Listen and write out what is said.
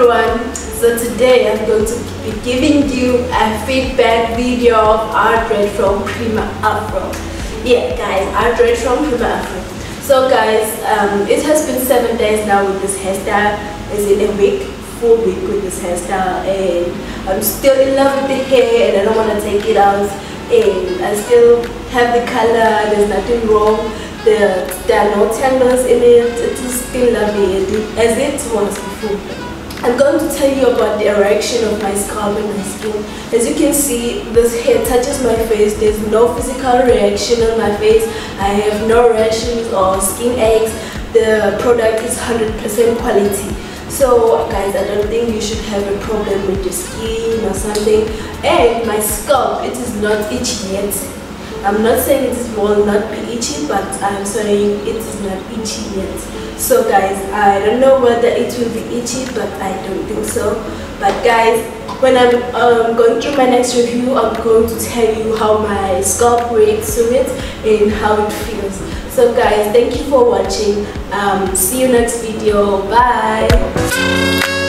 everyone, so today I'm going to be giving you a feedback video of our braid from Prima Afro. Yeah guys, our braid from Prima Afro. So guys, it has been 7 days now with this hairstyle. Is it a week? Full week with this hairstyle, and I'm still in love with the hair and I don't want to take it out, and I still have the color. There's nothing wrong. There are no tangles in it. It is still lovely as it was before. I'm going to tell you about the erection of my scalp and my skin. As you can see, this hair touches my face. There's no physical reaction on my face. I have no rashes or skin aches. The product is 100% quality. So guys, I don't think you should have a problem with your skin or something. And my scalp, it is not itchy yet. I'm not saying it will not be itchy, but I'm saying it is not itchy yet. So guys, I don't know whether it will be itchy, but I don't think so. But guys, when I'm going through my next review, I'm going to tell you how my scalp reacts to it and how it feels. So guys, thank you for watching. See you next video. Bye.